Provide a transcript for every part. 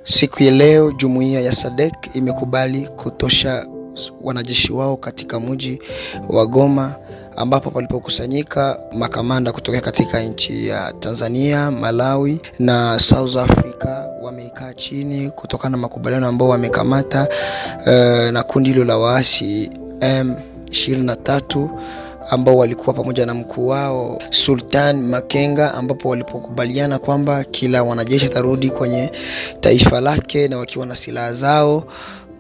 Siku ya leo jumuiya ya SADC imekubali kutosha wanajeshi wao katika mji wa Goma, ambapo palipokusanyika makamanda kutoka katika nchi ya Tanzania, Malawi na South Africa. Wamekaa chini kutokana na makubaliano ambao wamekamata na kundi hilo la waasi M23 ambao walikuwa pamoja na mkuu wao Sultani Makenga, ambapo walipokubaliana kwamba kila wanajeshi atarudi kwenye taifa lake na wakiwa na silaha zao.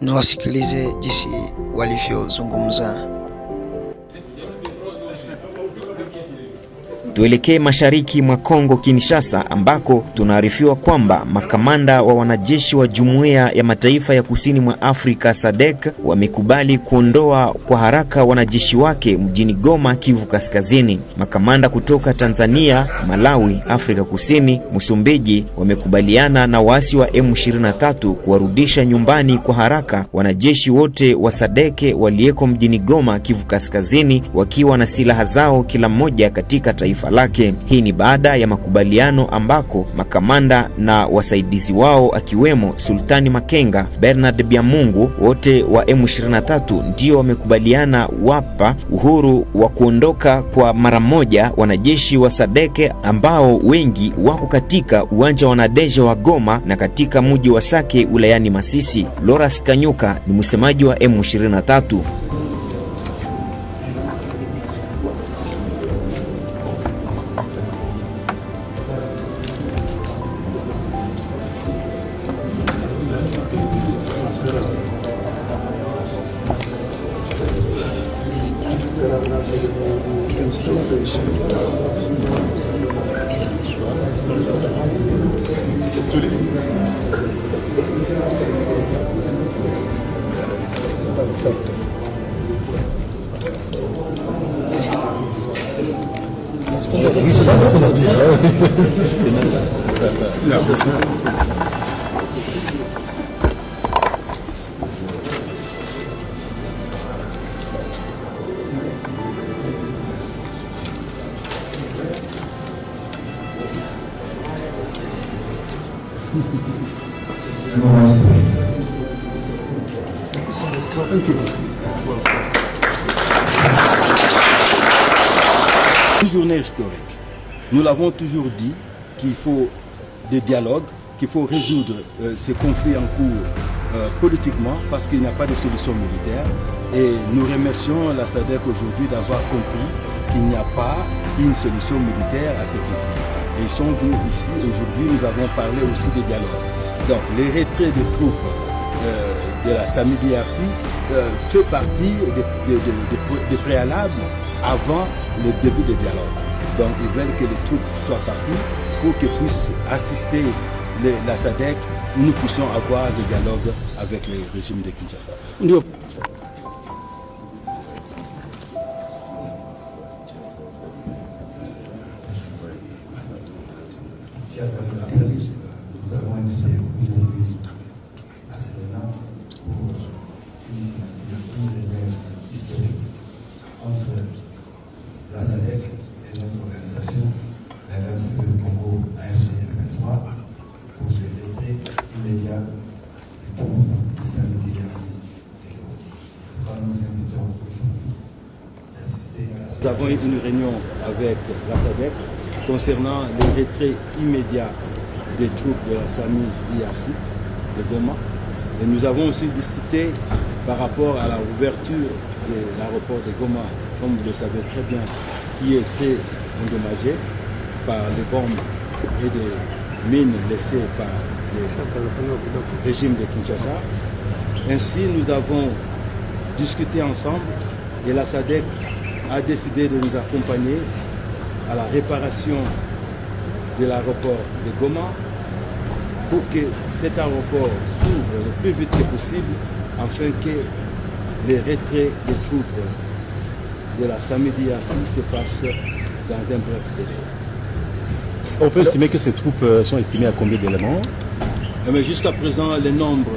Na wasikilize jinsi walivyozungumza. Tuelekee mashariki mwa Kongo Kinshasa, ambako tunaarifiwa kwamba makamanda wa wanajeshi wa Jumuiya ya Mataifa ya Kusini mwa Afrika SADC wamekubali kuondoa kwa haraka wanajeshi wake mjini Goma, Kivu Kaskazini. Makamanda kutoka Tanzania, Malawi, Afrika Kusini, Msumbiji wamekubaliana na waasi wa M23 kuwarudisha nyumbani kwa haraka wanajeshi wote wa SADC walieko mjini Goma, Kivu Kaskazini, wakiwa na silaha zao kila mmoja katika taifa lake. Hii ni baada ya makubaliano ambako makamanda na wasaidizi wao akiwemo Sultani Makenga, Bernard Biamungu, wote wa M23 ndio wamekubaliana wapa uhuru wa kuondoka kwa mara moja wanajeshi wa SADC ambao wengi wako katika uwanja wa Nadeje wa Goma na katika mji wa Sake wilayani Masisi. Loras Kanyuka ni msemaji wa M23. Une journée historique. Nous l'avons toujours dit qu'il faut des dialogues, qu'il faut résoudre ces conflits en cours politiquement, parce qu'il n'y a pas de solution militaire. Et nous remercions la SADC aujourd'hui d'avoir compris qu'il n'y a pas une solution militaire à ces conflits. Et ils sont venus ici aujourd'hui, nous avons parlé aussi des dialogues. Donc les retraits de troupes de la SAMI-DRC fait partie des préalables avant le début des dialogues. Donc ils veulent que les troupes soient parties pour qu'ils puissent assister la SADC, nous puissions avoir des dialogues avec le régime de Kinshasa. Nous avons initié aujourd'hui à Sénégal pour une réunion historique entre la SADC et notre organisation, l'Alliance du Congo AFC-M23, pour les retraits immédiats des troupes de SAMI-DRC. Quand nous invitons aujourd'hui d'assister à la SADC. Nous avons eu une réunion avec la SADC concernant les retraits immédiats des troupes de la SAMI-DRC de Goma. Et nous avons aussi discuté par rapport à la ouverture de l'aéroport de Goma, comme vous le savez très bien, qui est très endommagé par les bombes et des mines laissées par le régime de Kinshasa. Ainsi, nous avons discuté ensemble et la SADC a décidé de nous accompagner à la réparation de l'aéroport de Goma pour que cet aéroport s'ouvre le plus vite que possible afin que les retraits des troupes de la SAMI-DRC se fassent dans un bref délai. On peut estimer que ces troupes sont estimées à combien d'éléments? Mais jusqu'à présent, le nombre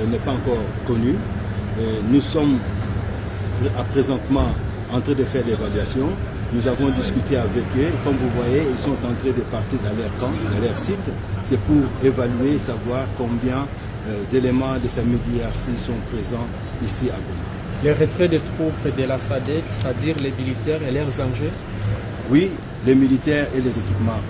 n'est pas encore connu. Nous sommes présentement en train de faire l'évaluation Nous avons discuté avec eux. Et comme vous voyez, ils sont en train de partir dans leur camp, dans leur site. C'est pour évaluer et savoir combien d'éléments de SAMU DRC sont présents ici à Goma. Le retrait des troupes de la SADC, c'est-à-dire les militaires et leurs engins? Oui, les militaires et les équipements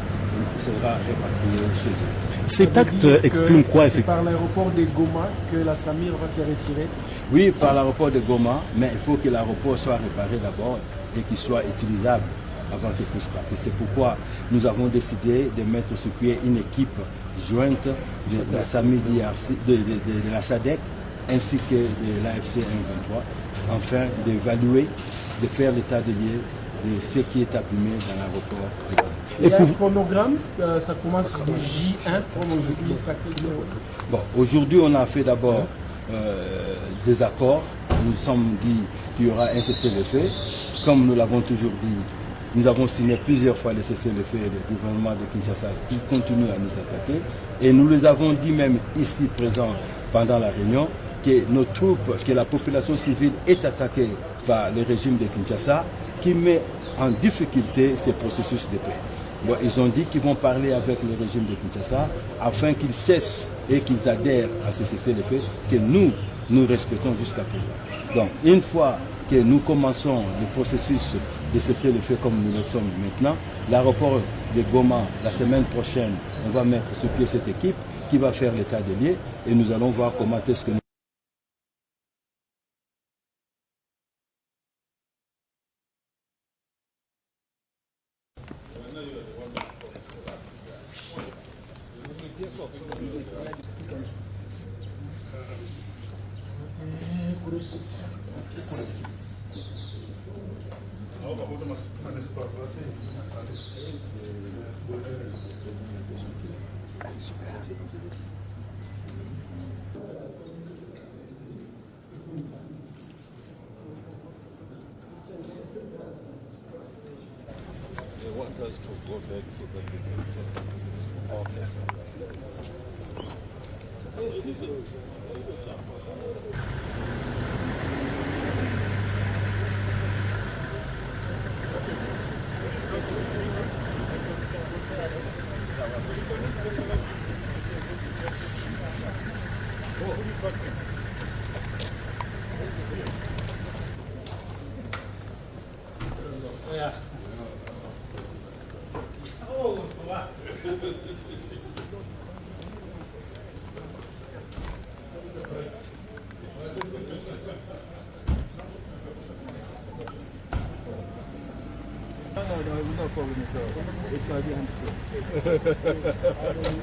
sera répatriés chez eux. Cet acte exprime quoi C'est par l'aéroport de Goma que la SAMIR va se retirer? Oui, par l'aéroport de Goma, mais il faut que l'aéroport soit réparé d'abord et qu'il soit utilisable avant qu'il puisse partir. C'est pourquoi nous avons décidé de mettre sur pied une équipe jointe de la SAMI DRC, de la SADC ainsi que de l'AFC M23, afin d'évaluer, de faire l'état de lieu de ce qui est abîmé dans l'aéroport de Goma. Il y a un chronogramme, ça commence du J1 comme aujourd'hui. Bon, aujourd'hui on a fait d'abord des accords. Nous nous sommes dit qu'il y aura un cessez-le-feu. Comme nous l'avons toujours dit, nous avons signé plusieurs fois le cessez-le-feu et le gouvernement de Kinshasa qui continue à nous attaquer. Et nous les avons dit même ici présents pendant la réunion que nos troupes, que la population civile est attaquée par le régime de Kinshasa qui met en difficulté ces processus de paix. Bon, ils ont dit qu'ils vont parler avec le régime de Kinshasa afin qu'ils cessent et qu'ils adhèrent à ce cessez-le-feu que nous respectons jusqu'à présent. Donc, une fois que nous commençons le processus de cessez-le-feu comme nous le sommes maintenant, l'aéroport de Goma, la semaine prochaine, on va mettre sur pied cette équipe qui va faire l'état des lieux et nous allons voir comment est-ce que nous...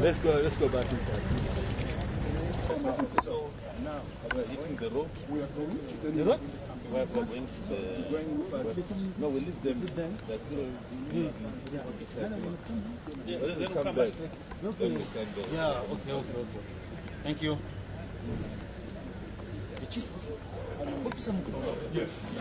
Let's go back inside. So now we're hitting the rope. We are going the rope. We're going to no, we leave them. That's then come back. Then we send them. Yeah. Okay. Thank you. The chief. Yes.